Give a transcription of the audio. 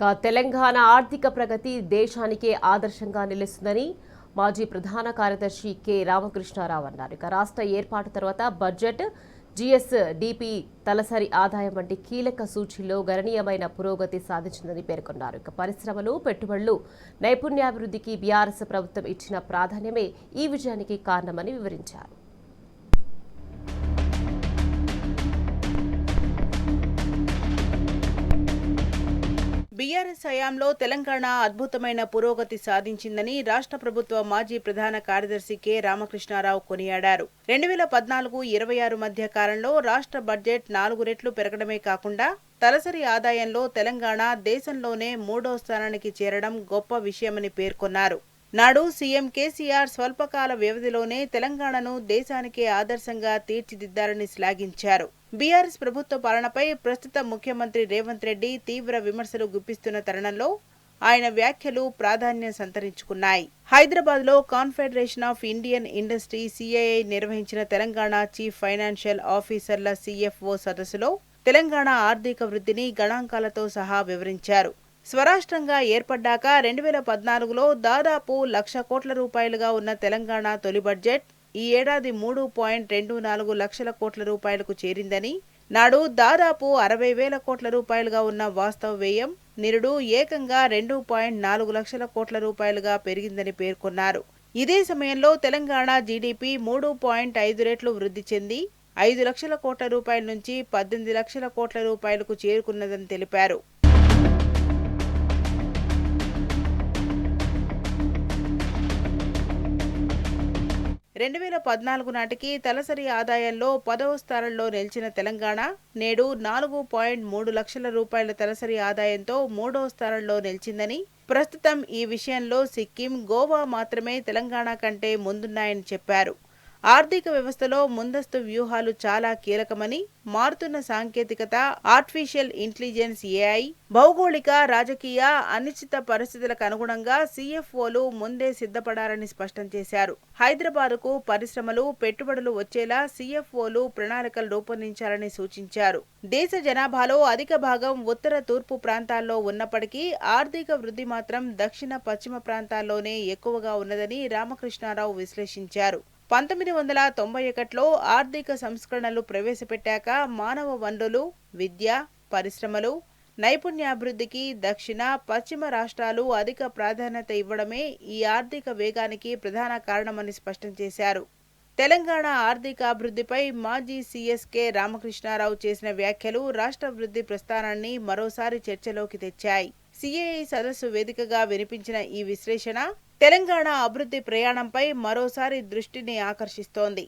తెలంగాణ ఆర్థిక ప్రగతి దేశానికే ఆదర్శంగా నిలుస్తుందని మాజీ ప్రధాన కార్యదర్శి కె రామకృష్ణారావు అన్నారు. రాష్ట్ర ఏర్పాటు తర్వాత బడ్జెట్, జీఎస్డీపీ, తలసరి ఆదాయం వంటి కీలక సూచీల్లో గణనీయమైన పురోగతి సాధించిందని పేర్కొన్నారు. పరిశ్రమలు, పెట్టుబడులు, నైపుణ్యాభివృద్ధికి బీఆర్ఎస్ ప్రభుత్వం ఇచ్చిన ప్రాధాన్యమే ఈ విజయానికి కారణమని వివరించారు. బీఆర్ఎస్ హయాంలో తెలంగాణ అద్భుతమైన పురోగతి సాధించిందని రాష్ట్ర ప్రభుత్వ మాజీ ప్రధాన కార్యదర్శి కె రామకృష్ణారావు కొనియాడారు. 2014-26 మధ్య కాలంలో రాష్ట్ర బడ్జెట్ 4 రెట్లు పెరగడమే కాకుండా తలసరి ఆదాయంలో తెలంగాణ దేశంలోనే 3వ స్థానానికి చేరడం గొప్ప విషయమని పేర్కొన్నారు. నాడు సీఎం కేసీఆర్ స్వల్పకాల వ్యవధిలోనే తెలంగాణను దేశానికే ఆదర్శంగా తీర్చిదిద్దారని శ్లాఘించారు. బీఆర్ఎస్ ప్రభుత్వ పాలనపై ప్రస్తుత ముఖ్యమంత్రి రేవంత్ రెడ్డి తీవ్ర విమర్శలు గుప్పిస్తున్న తరుణంలో ఆయన వ్యాఖ్యలు ప్రాధాన్యం సంతరించుకున్నాయి. హైదరాబాద్లో confederation of Indian industry (CII) నిర్వహించిన తెలంగాణ చీఫ్ ఫైనాన్షియల్ ఆఫీసర్ల (CFO) సదస్సులో తెలంగాణ ఆర్థిక వృద్ధిని గణాంకాలతో సహా వివరించారు. స్వరాష్ట్రంగా ఏర్పడ్డాక 2014లో దాదాపు 1,00,000 కోట్ల రూపాయలుగా ఉన్న తెలంగాణ తొలి బడ్జెట్ ఈ ఏడాది 3.24 లక్షల కోట్ల రూపాయలకు చేరిందని, నాడు దాదాపు 60,000 కోట్ల రూపాయలుగా ఉన్న వాస్తవ వ్యయం నిరుడు ఏకంగా 2.4 లక్షల కోట్ల రూపాయలుగా పెరిగిందని పేర్కొన్నారు. ఇదే సమయంలో తెలంగాణ జీడీపీ 3.5 రెట్లు వృద్ధి చెంది 5 లక్షల కోట్ల రూపాయల నుంచి 18 లక్షల కోట్ల రూపాయలకు చేరుకున్నదని తెలిపారు. 2014 నాటికి తలసరి ఆదాయంలో 10వ స్థానంలో నిలిచిన తెలంగాణ నేడు 4.3 లక్షల రూపాయల తలసరి ఆదాయంతో 3వ స్థానంలో నిలిచిందని, ప్రస్తుతం ఈ విషయంలో సిక్కిం, గోవా మాత్రమే తెలంగాణ కంటే ముందున్నాయని చెప్పారు. ఆర్థిక వ్యవస్థలో ముందస్తు వ్యూహాలు చాలా కీలకమని, మారుతున్న సాంకేతికత, ఆర్టిఫిషియల్ ఇంటెలిజెన్స్ AI, భౌగోళిక, రాజకీయ అనిశ్చిత పరిస్థితులకు అనుగుణంగా CFOలు ముందే సిద్ధపడాలని స్పష్టం చేశారు. హైదరాబాద్కు పరిశ్రమలు, పెట్టుబడులు వచ్చేలా CFOలు ప్రణాళికలు రూపొందించాలని సూచించారు. దేశ జనాభాలో అధిక భాగం ఉత్తర, తూర్పు ప్రాంతాల్లో ఉన్నప్పటికీ ఆర్థిక వృద్ధి మాత్రం దక్షిణ, పశ్చిమ ప్రాంతాల్లోనే ఎక్కువగా ఉన్నదని రామకృష్ణారావు విశ్లేషించారు. 1991లో ఆర్థిక సంస్కరణలు ప్రవేశపెట్టాక మానవ వనరులు, విద్య, పరిశ్రమలు, నైపుణ్యాభివృద్ధికి దక్షిణ, పశ్చిమ రాష్ట్రాలు అధిక ప్రాధాన్యత ఇవ్వడమే ఈ ఆర్థిక వేగానికి ప్రధాన కారణమని స్పష్టం చేశారు. తెలంగాణ ఆర్థికాభివృద్ధిపై మాజీ CS కె రామకృష్ణారావు చేసిన వ్యాఖ్యలు రాష్ట్రాభివృద్ధి ప్రస్థానాన్ని మరోసారి చర్చలోకి తెచ్చాయి. CII సదస్సు వేదికగా వినిపించిన ఈ విశ్లేషణ తెలంగాణ అభివృద్ధి ప్రయాణంపై మరోసారి దృష్టిని ఆకర్షిస్తోంది.